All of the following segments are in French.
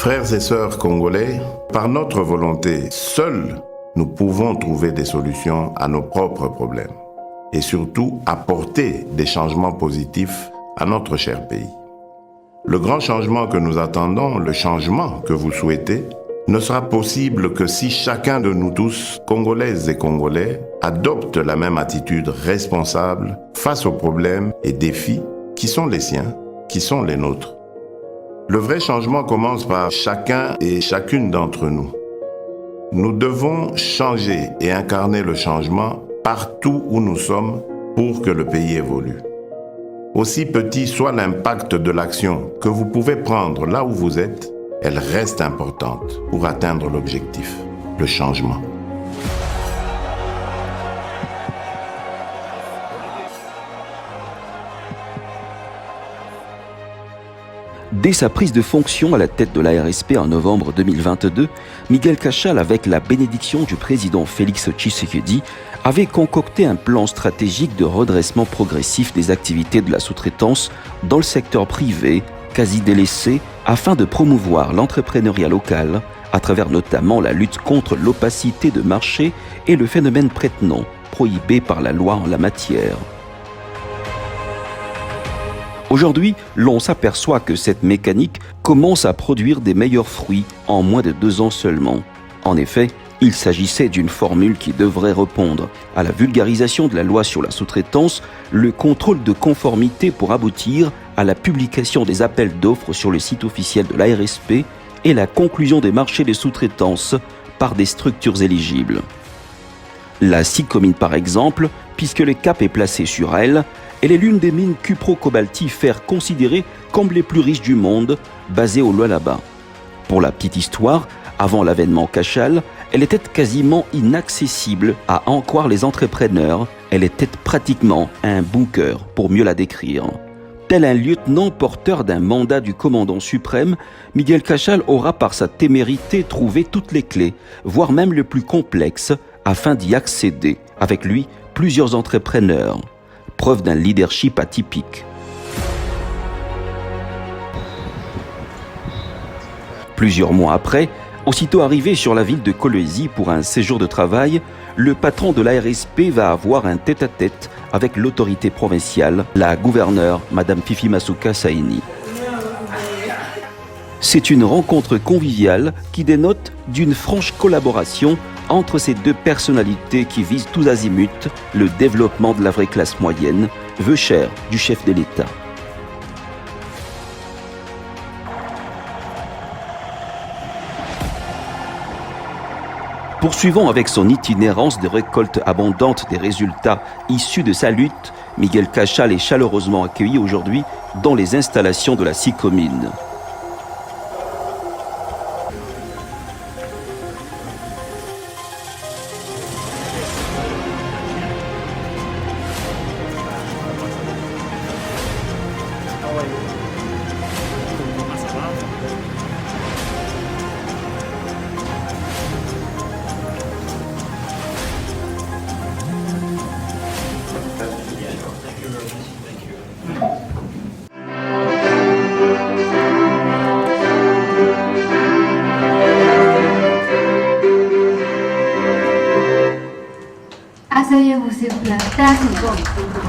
Frères et sœurs congolais, par notre volonté, seuls, nous pouvons trouver des solutions à nos propres problèmes et surtout apporter des changements positifs à notre cher pays. Le grand changement que nous attendons, le changement que vous souhaitez, ne sera possible que si chacun de nous tous, Congolaises et Congolais, adopte la même attitude responsable face aux problèmes et défis qui sont les siens, qui sont les nôtres. Le vrai changement commence par chacun et chacune d'entre nous. Nous devons changer et incarner le changement partout où nous sommes pour que le pays évolue. Aussi petit soit l'impact de l'action que vous pouvez prendre là où vous êtes, elle reste importante pour atteindre l'objectif, le changement. Dès sa prise de fonction à la tête de l'ARSP en novembre 2022, Miguel Cachal, avec la bénédiction du président Félix Tshisekedi, avait concocté un plan stratégique de redressement progressif des activités de la sous-traitance dans le secteur privé, quasi délaissé, afin de promouvoir l'entrepreneuriat local, à travers notamment la lutte contre l'opacité de marché et le phénomène prête-nom, prohibé par la loi en la matière. Aujourd'hui, l'on s'aperçoit que cette mécanique commence à produire des meilleurs fruits en moins de 2 ans seulement. En effet, il s'agissait d'une formule qui devrait répondre à la vulgarisation de la loi sur la sous-traitance, le contrôle de conformité pour aboutir à la publication des appels d'offres sur le site officiel de l'ARSP et la conclusion des marchés de sous-traitance par des structures éligibles. La SICOMINE par exemple, puisque le cap est placé sur elle est l'une des mines cupro-cobaltifères considérées comme les plus riches du monde, basées au Lualaba. Pour la petite histoire, avant l'avènement Cachal, elle était quasiment inaccessible à en croire les entrepreneurs. Elle était pratiquement un bunker, pour mieux la décrire. Tel un lieutenant porteur d'un mandat du commandant suprême, Miguel Cachal aura par sa témérité trouvé toutes les clés, voire même le plus complexe, afin d'y accéder. Avec lui, plusieurs entrepreneurs. Preuve d'un leadership atypique. Plusieurs mois après, aussitôt arrivé sur la ville de Kolwezi pour un séjour de travail, le patron de l'ARSP va avoir un tête-à-tête avec l'autorité provinciale, la gouverneure, Madame Fifi Masuka Saini. C'est une rencontre conviviale qui dénote d'une franche collaboration entre ces deux personnalités qui visent tous azimuts le développement de la vraie classe moyenne, vœu cher du chef de l'État. Poursuivant avec son itinérance de récolte abondante des résultats issus de sa lutte, Miguel Cachal est chaleureusement accueilli aujourd'hui dans les installations de la SICOMINE.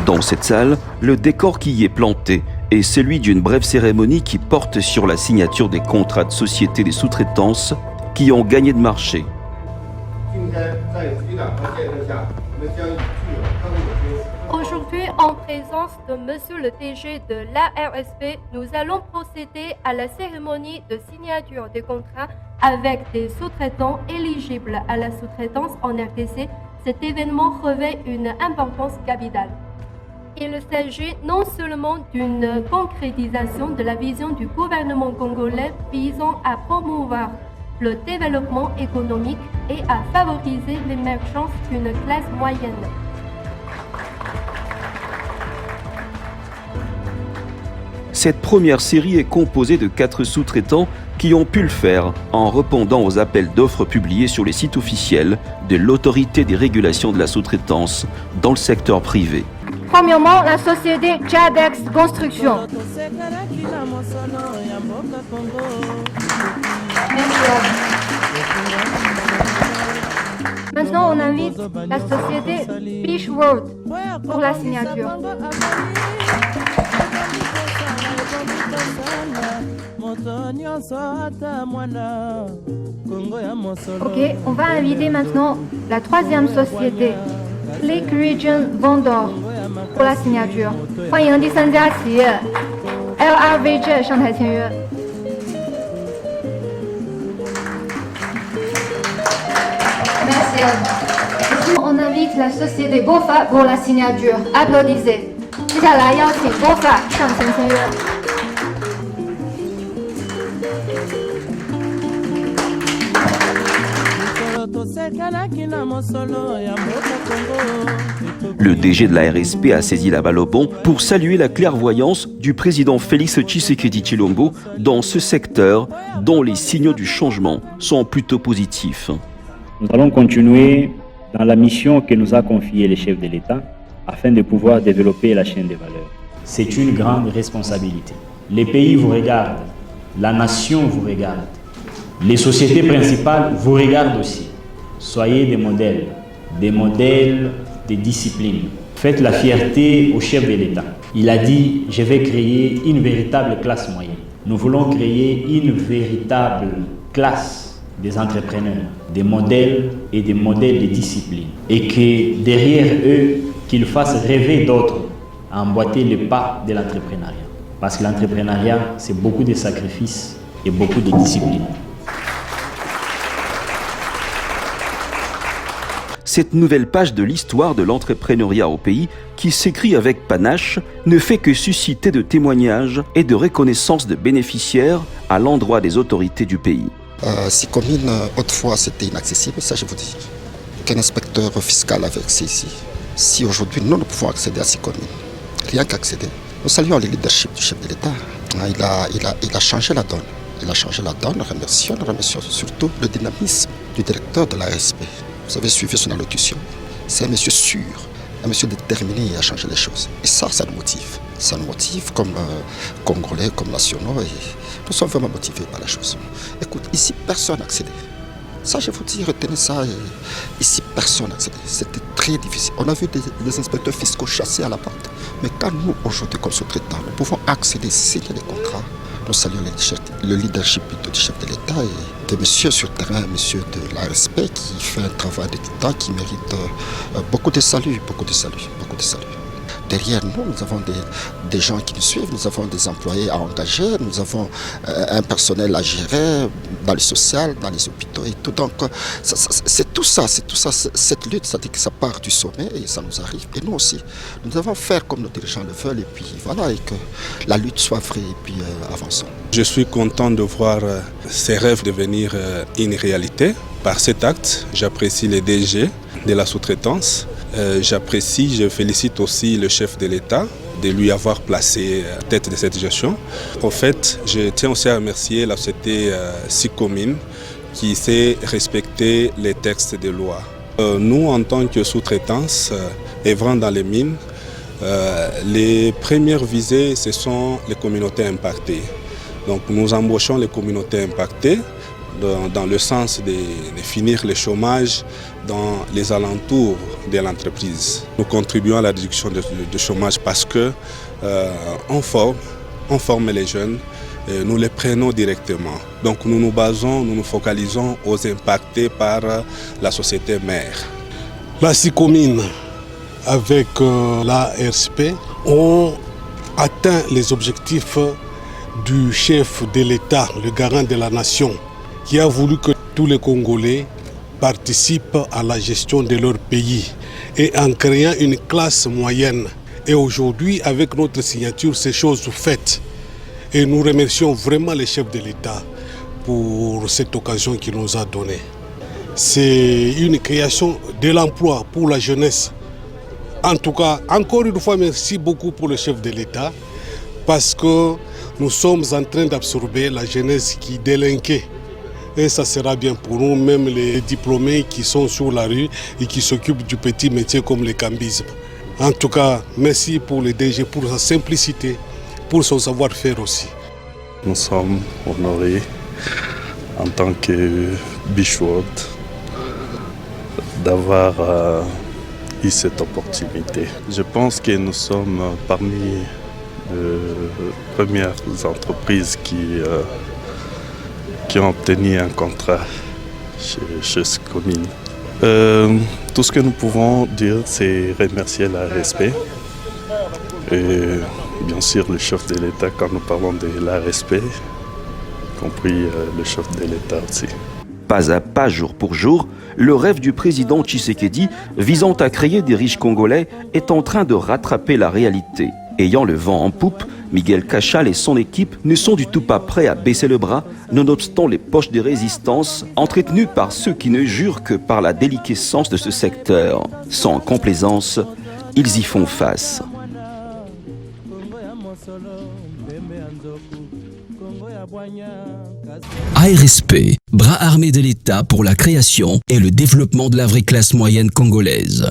Dans cette salle, le décor qui y est planté est celui d'une brève cérémonie qui porte sur la signature des contrats de société des sous-traitances qui ont gagné de marché. Aujourd'hui, en présence de Monsieur le DG de l'ARSP, nous allons procéder à la cérémonie de signature des contrats avec des sous-traitants éligibles à la sous-traitance en RDC. Cet événement revêt une importance capitale. Il s'agit non seulement d'une concrétisation de la vision du gouvernement congolais visant à promouvoir le développement économique et à favoriser l'émergence d'une classe moyenne. Cette première série est composée de 4 sous-traitants qui ont pu le faire en répondant aux appels d'offres publiés sur les sites officiels de l'autorité des régulations de la sous-traitance dans le secteur privé. Premièrement, la société Jadex Construction. Maintenant, on invite la société Beach World pour la signature. Ok, on va inviter maintenant la troisième société, Lake Region Vendor, pour la signature. 欢迎第三家企业 LRVJ 上台签约。On invite la société BOFA pour la signature. Applaudissez. 接下来邀请 BOFA 上前签约。Le DG de la RSP a saisi la balle au bond pour saluer la clairvoyance du président Félix Tshisekedi Tshilombo dans ce secteur dont les signaux du changement sont plutôt positifs. Nous allons continuer dans la mission que nous a confiée le chef de l'État afin de pouvoir développer la chaîne des valeurs. C'est une grande responsabilité. Les pays vous regardent, la nation vous regarde, les sociétés principales vous regardent aussi. Soyez des modèles de discipline. Faites la fierté au chef de l'État. Il a dit « Je vais créer une véritable classe moyenne ». Nous voulons créer une véritable classe des entrepreneurs, des modèles et des modèles de discipline. Et que derrière eux, qu'ils fassent rêver d'autres à emboîter le pas de l'entrepreneuriat. Parce que l'entrepreneuriat, c'est beaucoup de sacrifices et beaucoup de discipline. Cette nouvelle page de l'histoire de l'entrepreneuriat au pays, qui s'écrit avec panache, ne fait que susciter de témoignages et de reconnaissance de bénéficiaires à l'endroit des autorités du pays. Ces communes, autrefois, c'était inaccessible, ça je vous dis. Qu'un inspecteur fiscal avait accès ici. Si aujourd'hui, nous pouvons accéder à ces communes, rien qu'accéder. Nous saluons le leadership du chef de l'État. Il a changé la donne. Il a changé la donne, nous remercions surtout le dynamisme du directeur de la RSP. Vous avez suivi son allocution. C'est un monsieur sûr, un monsieur déterminé à changer les choses. Et ça nous motive. Ça nous motive comme Congolais, comme nationaux. Et nous sommes vraiment motivés par la chose. Écoute, ici, personne n'a accédé. Ça, je vous dis, retenez ça. Ici, personne n'a accédé. C'était très difficile. On a vu des inspecteurs fiscaux chassés à la porte. Mais quand nous, aujourd'hui, comme sous-traitants, nous pouvons accéder, signer les contrats, nous saluons le leadership du chef de l'État et de monsieur sur terrain, monsieur de l'ARSP qui fait un travail d'État qui mérite beaucoup de salut, beaucoup de salut. Derrière nous, nous avons des gens qui nous suivent, nous avons des employés à engager, nous avons un personnel à gérer dans le social, dans les hôpitaux et tout. Donc, c'est tout ça, cette lutte, ça dit que ça part du sommet et ça nous arrive. Et nous aussi, nous devons faire comme nos dirigeants le veulent et puis voilà, et que la lutte soit vraie et puis avançons. Je suis content de voir ces rêves devenir une réalité. Par cet acte, j'apprécie les DG de la sous-traitance. J'apprécie, je félicite aussi le chef de l'État de lui avoir placé à tête de cette gestion. En fait, je tiens aussi à remercier la société SICOMIN qui sait respecter les textes de loi. Nous, en tant que sous-traitance, œuvrant dans les mines, les premières visées, ce sont les communautés impactées. Donc nous embauchons les communautés impactées dans le sens de finir le chômage dans les alentours de l'entreprise. Nous contribuons à la réduction du chômage parce que on forme les jeunes, et nous les prenons directement. Donc nous nous focalisons aux impactés par la société mère. La SICOMIN avec la RSP ont atteint les objectifs du chef de l'État, le garant de la nation, qui a voulu que tous les Congolais participent à la gestion de leur pays et en créant une classe moyenne. Et aujourd'hui, avec notre signature, ces choses sont faites. Et nous remercions vraiment le chef de l'État pour cette occasion qu'il nous a donnée. C'est une création de l'emploi pour la jeunesse. En tout cas, encore une fois, merci beaucoup pour le chef de l'État parce que nous sommes en train d'absorber la jeunesse qui délinquait. Et ça sera bien pour nous, même les diplômés qui sont sur la rue et qui s'occupent du petit métier comme le cambisme. En tout cas, merci pour le DG, pour sa simplicité, pour son savoir-faire aussi. Nous sommes honorés en tant que Beachworld d'avoir eu cette opportunité. Je pense que nous sommes parmi les premières entreprises qui ont obtenu un contrat chez Scomine. Tout ce que nous pouvons dire, c'est remercier l'ARSP et bien sûr le chef de l'État quand nous parlons de l'ARSP, y compris le chef de l'État aussi. Pas à pas, jour pour jour, le rêve du président Tshisekedi visant à créer des riches Congolais est en train de rattraper la réalité. Ayant le vent en poupe, Miguel Cachal et son équipe ne sont du tout pas prêts à baisser le bras, nonobstant les poches des résistances entretenues par ceux qui ne jurent que par la déliquescence de ce secteur. Sans complaisance, ils y font face. ARSP, bras armé de l'État pour la création et le développement de la vraie classe moyenne congolaise.